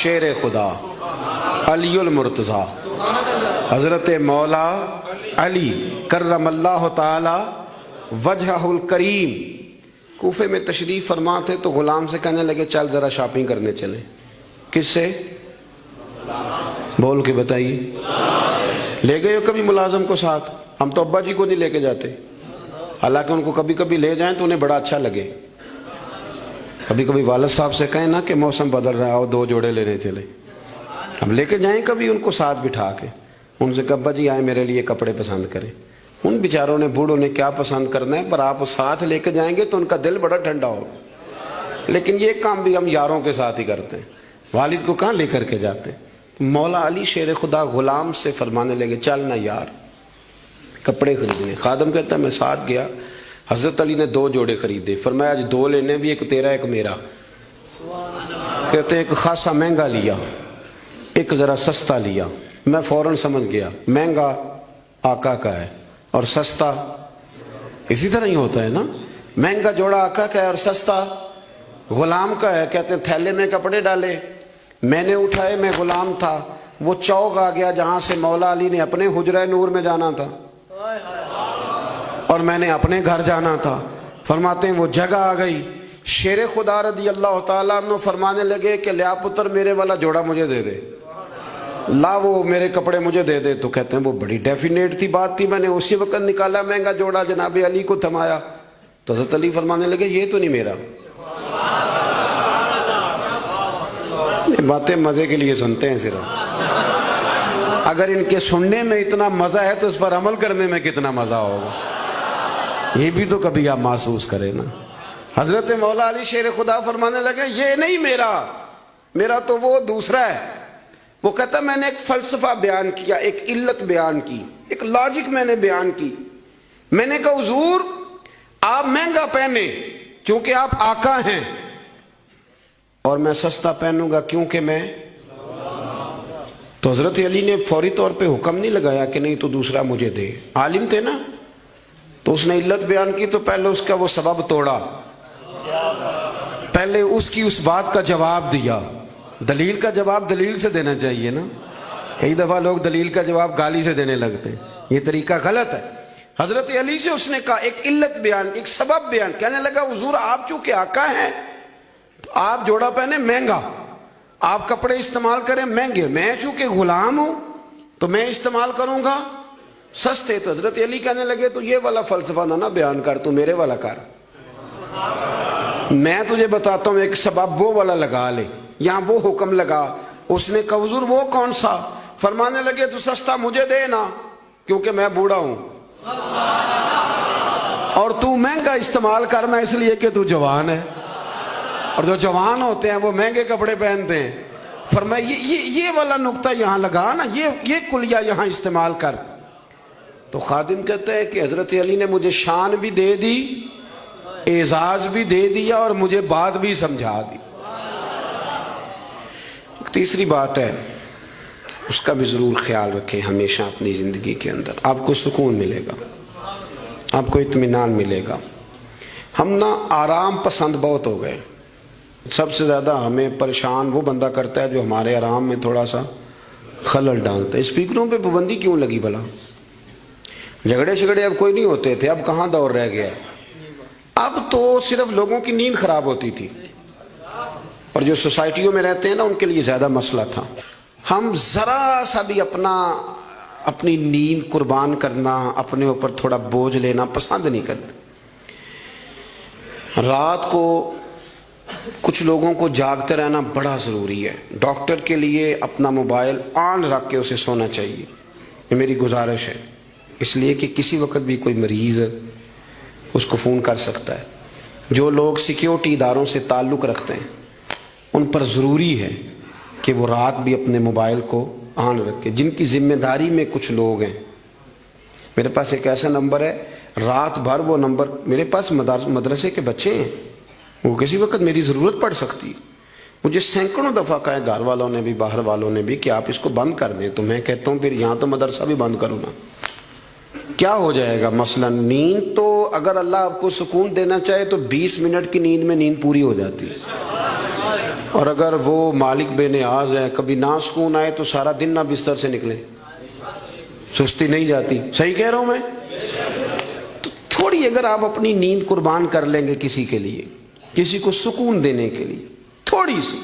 شیر خدا علی المرتضی حضرت مولا علی کرم اللہ تعالی وجہہ الکریم کوفے میں تشریف فرما تھے تو غلام سے کہنے لگے چل ذرا شاپنگ کرنے چلیں. کس سے؟ بول کے بتائیے. لے گئے ہو کبھی ملازم کو ساتھ؟ ہم تو ابا جی کو نہیں لے کے جاتے، حالانکہ ان کو کبھی کبھی لے جائیں تو انہیں بڑا اچھا لگے. کبھی کبھی والد صاحب سے کہیں نا کہ موسم بدل رہا ہو 2 جوڑے لینے چلے، ہم لے کے جائیں کبھی ان کو ساتھ بٹھا کے، ان سے کہ ابا جی آئیں میرے لیے کپڑے پسند کریں. ان بیچاروں نے بوڑھوں نے کیا پسند کرنا ہے، پر آپ ساتھ لے کے جائیں گے تو ان کا دل بڑا ٹھنڈا ہوگا. لیکن یہ کام بھی ہم یاروں کے ساتھ ہی کرتے ہیں، والد کو کہاں لے کر کے جاتے ہیں. مولا علی شیر خدا غلام سے فرمانے لگے چل نا یار کپڑے خریدنے. خادم کہتا ہے میں ساتھ گیا. حضرت علی نے 2 جوڑے خریدے. فرمایا آج 2 لینے بھی، ایک تیرا ایک میرا. کہتے ایک خاصا مہنگا لیا، ایک ذرا سستا لیا. میں فوراً سمجھ گیا مہنگا آقا کا ہے اور سستا اسی طرح ہی ہوتا ہے نا. مہنگا جوڑا آقا کا ہے اور سستا غلام کا ہے. کہتے ہیں تھیلے میں کپڑے ڈالے، میں نے اٹھائے، میں غلام تھا. وہ چوک آ گیا جہاں سے مولا علی نے اپنے حجرہ نور میں جانا تھا اور میں نے اپنے گھر جانا تھا. فرماتے ہیں وہ جگہ آ گئی. شیر خدا رضی اللہ تعالیٰ عنہ فرمانے لگے کہ لیا پتر میرے والا جوڑا مجھے دے دے، لا وہ میرے کپڑے مجھے دے دے. تو کہتے ہیں وہ بڑی ڈیفینیٹ تھی بات تھی، میں نے اسی وقت نکالا مہنگا جوڑا، جناب علی کو تھمایا. تو حضرت علی فرمانے لگے یہ تو نہیں میرا. باتیں مزے کے لیے سنتے ہیں صرف، اگر ان کے سننے میں اتنا مزہ ہے تو اس پر عمل کرنے میں کتنا مزہ ہوگا، یہ بھی تو کبھی آپ محسوس کریں نا. حضرت مولا علی شیر خدا فرمانے لگے یہ نہیں میرا، میرا تو وہ دوسرا ہے. وہ کہتا میں نے ایک فلسفہ بیان کیا، ایک علت بیان کی، ایک لاجک میں نے بیان کی. میں نے کہا حضور آپ مہنگا پہنے کیونکہ آپ آقا ہیں، اور میں سستا پہنوں گا کیونکہ میں. تو حضرت علی نے فوری طور پہ حکم نہیں لگایا کہ نہیں تو دوسرا مجھے دے. عالم تھے نا، تو اس نے علت بیان کی تو پہلے اس کا وہ سبب توڑا، پہلے اس کی اس بات کا جواب دیا. دلیل کا جواب دلیل سے دینا چاہیے نا. کئی دفعہ لوگ دلیل کا جواب گالی سے دینے لگتے ہیں، یہ طریقہ غلط ہے. حضرت علی سے اس نے کہا ایک علت بیان، ایک سبب بیان. کہنے لگا حضور آپ چونکہ آقا ہیں آپ جوڑا پہنے مہنگا، آپ کپڑے استعمال کریں مہنگے، میں چونکہ غلام ہوں تو میں استعمال کروں گا سستے. تو حضرت علی کہنے لگے تو یہ والا فلسفہ نہ بیان کر، تو میرے والا کر. میں تجھے بتاتا ہوں ایک سبب وہ والا لگا لے. یہاں وہ حکم لگا. اس نے کہا حضور وہ کون سا؟ فرمانے لگے تو سستا مجھے دے نا کیونکہ میں بوڑھا ہوں، اور تو مہنگا استعمال کرنا اس لیے کہ تو جوان ہے، اور جو جوان ہوتے ہیں وہ مہنگے کپڑے پہنتے ہیں. فرمایا یہ والا نقطہ یہاں لگا نا، یہ کلیہ یہاں استعمال کر. تو خادم کہتا ہے کہ حضرت علی نے مجھے شان بھی دے دی، اعزاز بھی دے دیا، اور مجھے بات بھی سمجھا دی. تیسری بات ہے اس کا بھی ضرور خیال رکھیں ہمیشہ اپنی زندگی کے اندر. آپ کو سکون ملے گا، آپ کو اطمینان ملے گا. ہم نا آرام پسند بہت ہو گئے. سب سے زیادہ ہمیں پریشان وہ بندہ کرتا ہے جو ہمارے آرام میں تھوڑا سا خلل ڈالتا ہے. اسپیکروں پہ پابندی کیوں لگی بھلا؟ جھگڑے شگڑے اب کوئی نہیں ہوتے تھے، اب کہاں دور رہ گیا. اب تو صرف لوگوں کی نیند خراب ہوتی تھی، اور جو سوسائٹیوں میں رہتے ہیں نا ان کے لیے زیادہ مسئلہ تھا. ہم ذرا سا بھی اپنی نیند قربان کرنا، اپنے اوپر تھوڑا بوجھ لینا پسند نہیں کرتے. رات کو کچھ لوگوں کو جاگتے رہنا بڑا ضروری ہے. ڈاکٹر کے لیے اپنا موبائل آن رکھ کے اسے سونا چاہیے، یہ میری گزارش ہے. اس لیے کہ کسی وقت بھی کوئی مریض اس کو فون کر سکتا ہے. جو لوگ سیکیورٹی اداروں سے تعلق رکھتے ہیں ان پر ضروری ہے کہ وہ رات بھی اپنے موبائل کو آن رکھے. جن کی ذمہ داری میں کچھ لوگ ہیں، میرے پاس ایک ایسا نمبر ہے رات بھر وہ نمبر، میرے پاس مدرسے کے بچے ہیں، وہ کسی وقت میری ضرورت پڑ سکتی. مجھے سینکڑوں دفعہ کہا ہے گھر والوں نے بھی باہر والوں نے بھی کہ آپ اس کو بند کر دیں. تو میں کہتا ہوں پھر یہاں تو مدرسہ بھی بند کرو نا، کیا ہو جائے گا. مثلا نیند تو اگر اللہ آپ کو سکون دینا چاہے تو 20 منٹ کی نیند میں نیند پوری ہو جاتی ہے. اور اگر وہ مالک بے نیاز ہے، کبھی نہ سکون آئے تو سارا دن نہ بستر سے نکلے، سستی نہیں جاتی. صحیح کہہ رہا ہوں میں؟ تو تھوڑی اگر آپ اپنی نیند قربان کر لیں گے کسی کے لیے، کسی کو سکون دینے کے لیے، تھوڑی سی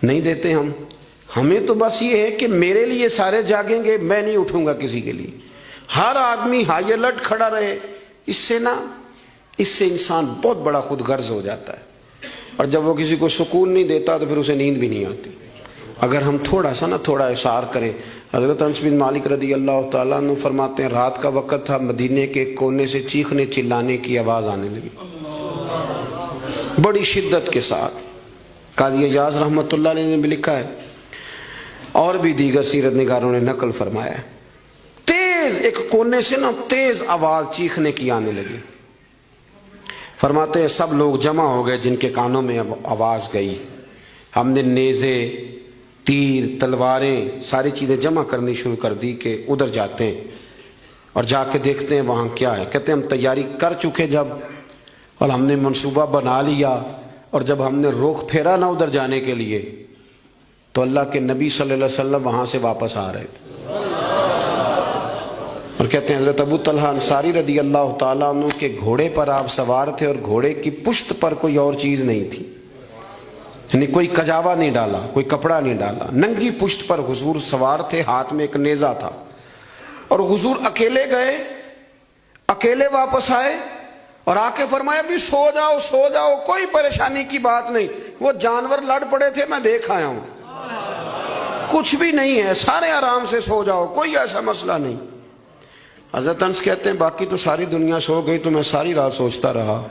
نہیں دیتے ہم. ہمیں تو بس یہ ہے کہ میرے لیے سارے جاگیں گے، میں نہیں اٹھوں گا کسی کے لیے. ہر آدمی ہائی الرٹ کھڑا رہے، اس سے انسان بہت بڑا خود غرض ہو جاتا ہے. اور جب وہ کسی کو سکون نہیں دیتا تو پھر اسے نیند بھی نہیں آتی. اگر ہم تھوڑا احسار کریں. حضرت انس بن مالک رضی اللہ تعالیٰ عنہ فرماتے ہیں رات کا وقت تھا، مدینے کے کونے سے چیخنے چلانے کی آواز آنے لگی بڑی شدت کے ساتھ. قاضی ایاز رحمۃ اللہ علیہ نے بھی لکھا ہے اور بھی دیگر سیرت نگاروں نے نقل فرمایا ہے، تیز ایک کونے سے تیز آواز چیخنے کی آنے لگی. فرماتے ہیں سب لوگ جمع ہو گئے جن کے کانوں میں آواز گئی. ہم نے نیزے، تیر، تلواریں، ساری چیزیں جمع کرنی شروع کر دی کہ ادھر جاتے ہیں اور جا کے دیکھتے ہیں وہاں کیا ہے. کہتے ہیں ہم تیاری کر چکے جب، اور ہم نے منصوبہ بنا لیا، اور جب ہم نے رخ پھیرا نا ادھر جانے کے لیے تو اللہ کے نبی صلی اللہ علیہ وسلم وہاں سے واپس آ رہے تھے. اور کہتے ہیں حضرت ابو طلحہ انصاری رضی اللہ تعالیٰ عنہ کے گھوڑے پر آپ سوار تھے اور گھوڑے کی پشت پر کوئی اور چیز نہیں تھی، یعنی کوئی کجاوا نہیں ڈالا، کوئی کپڑا نہیں ڈالا، ننگی پشت پر حضور سوار تھے، ہاتھ میں ایک نیزہ تھا. اور حضور اکیلے گئے، اکیلے واپس آئے اور آ کے فرمایا بھی سو جاؤ، کوئی پریشانی کی بات نہیں. وہ جانور لڑ پڑے تھے، میں دیکھ آیا ہوں، کچھ بھی نہیں ہے، سارے آرام سے سو جاؤ، کوئی ایسا مسئلہ نہیں. حضرت انس کہتے ہیں باقی تو ساری دنیا سو گئی تو میں ساری رات سوچتا رہا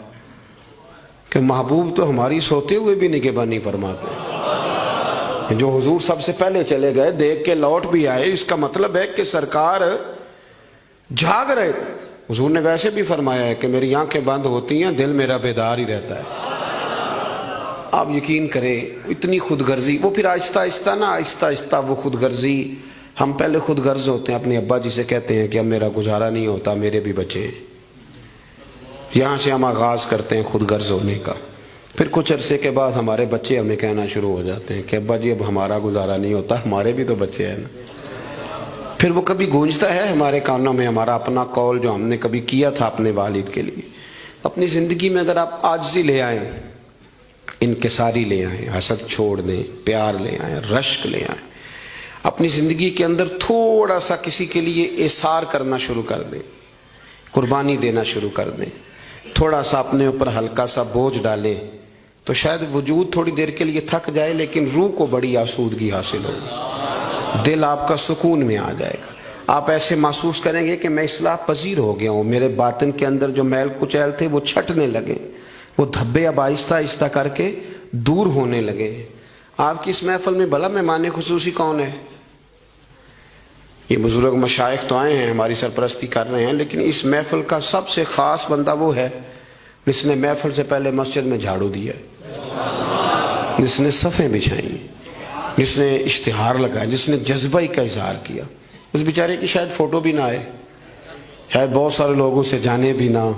کہ محبوب تو ہماری سوتے ہوئے بھی نگہبانی فرماتے. جو حضور سب سے پہلے چلے گئے، دیکھ کے لوٹ بھی آئے، اس کا مطلب ہے کہ سرکار جاگ رہے تھے. حضور نے ویسے بھی فرمایا ہے کہ میری آنکھیں بند ہوتی ہیں، دل میرا بیدار ہی رہتا ہے. آپ یقین کریں اتنی خود غرضی، وہ پھر آہستہ آہستہ وہ خود غرضی. ہم پہلے خود غرض ہوتے ہیں، اپنے ابا جی سے کہتے ہیں کہ اب میرا گزارا نہیں ہوتا، میرے بھی بچے ہیں. یہاں سے ہم آغاز کرتے ہیں خود غرض ہونے کا. پھر کچھ عرصے کے بعد ہمارے بچے ہمیں کہنا شروع ہو جاتے ہیں کہ ابا جی اب ہمارا گزارا نہیں ہوتا، ہمارے بھی تو بچے ہیں نا. پھر وہ کبھی گونجتا ہے ہمارے کانوں میں ہمارا اپنا قول جو ہم نے کبھی کیا تھا اپنے والد کے لیے. اپنی زندگی میں اگر آپ عاجزی لے آئیں، انکساری لے آئیں، حسد چھوڑ دیں، پیار لے آئیں، رشک لے آئیں، اپنی زندگی کے اندر تھوڑا سا کسی کے لیے احسار کرنا شروع کر دیں، قربانی دینا شروع کر دیں، تھوڑا سا اپنے اوپر ہلکا سا بوجھ ڈالیں، تو شاید وجود تھوڑی دیر کے لیے تھک جائے لیکن روح کو بڑی آسودگی حاصل ہوگی، دل آپ کا سکون میں آ جائے گا. آپ ایسے محسوس کریں گے کہ میں اصلاح پذیر ہو گیا ہوں، میرے باطن کے اندر جو میل کچیل تھے وہ چھٹنے لگے، وہ دھبے اب آہستہ آہستہ کر کے دور ہونے لگے. آپ کی اس محفل میں بھلا مہمان خصوصی کون ہے؟ یہ بزرگ مشائخ تو آئے ہیں، ہماری سرپرستی کر رہے ہیں، لیکن اس محفل کا سب سے خاص بندہ وہ ہے جس نے محفل سے پہلے مسجد میں جھاڑو دیا، جس نے صفیں بچھائیں، جس نے اشتہار لگایا، جس نے جذبہ کا اظہار کیا. اس بیچارے کی شاید فوٹو بھی نہ آئے، شاید بہت سارے لوگوں سے جانے بھی نہ،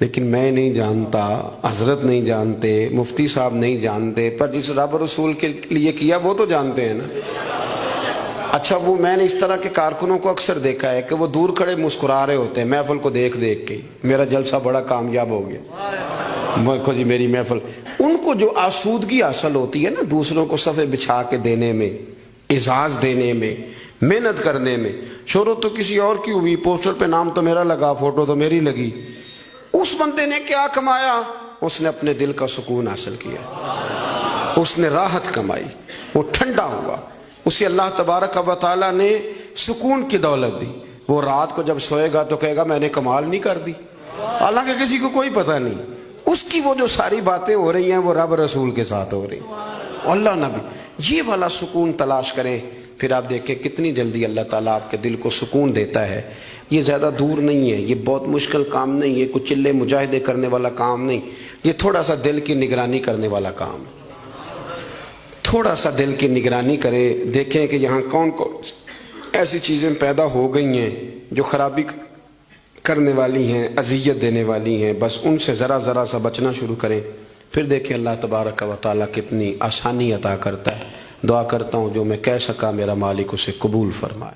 لیکن میں نہیں جانتا، حضرت نہیں جانتے، مفتی صاحب نہیں جانتے، پر جس رب رسول کے لیے کیا وہ تو جانتے ہیں نا. اچھا وہ میں نے اس طرح کے کارکنوں کو اکثر دیکھا ہے کہ وہ دور کھڑے مسکرا رہے ہوتے ہیں محفل کو دیکھ دیکھ کے، میرا جلسہ بڑا کامیاب ہو گیا، دیکھو جی میری محفل. ان کو جو آسودگی حاصل ہوتی ہے نا دوسروں کو صفے بچھا کے دینے میں، اعزاز دینے میں، محنت کرنے میں، شہرت تو کسی اور کی ہوئی، پوسٹر پہ نام تو میرا لگا، فوٹو تو میری لگی. اس بندے نے کیا کمایا؟ اس نے اپنے دل کا سکون حاصل کیا، اس نے راحت کمائی، وہ ٹھنڈا ہوا، اسے اللہ تبارک و تعالیٰ نے سکون کی دولت دی. وہ رات کو جب سوئے گا تو کہے گا میں نے کمال نہیں کر دی، حالانکہ کسی کو کوئی پتہ نہیں. اس کی وہ جو ساری باتیں ہو رہی ہیں وہ رب رسول کے ساتھ ہو رہی ہیں، اللہ نبی. یہ والا سکون تلاش کریں، پھر آپ دیکھیں کتنی جلدی اللہ تعالیٰ آپ کے دل کو سکون دیتا ہے. یہ زیادہ دور نہیں ہے، یہ بہت مشکل کام نہیں ہے، کچھ چلے مجاہدے کرنے والا کام نہیں، یہ تھوڑا سا دل کی نگرانی کرنے والا کام. تھوڑا سا دل کی نگرانی کرے، دیکھیں کہ یہاں کون کون ایسی چیزیں پیدا ہو گئی ہیں جو خرابی کرنے والی ہیں، اذیت دینے والی ہیں. بس ان سے ذرا ذرا سا بچنا شروع کریں. پھر دیکھیں اللہ تبارک و تعالیٰ کتنی آسانی عطا کرتا ہے. دعا کرتا ہوں جو میں کہہ سکا میرا مالک اسے قبول فرمائے.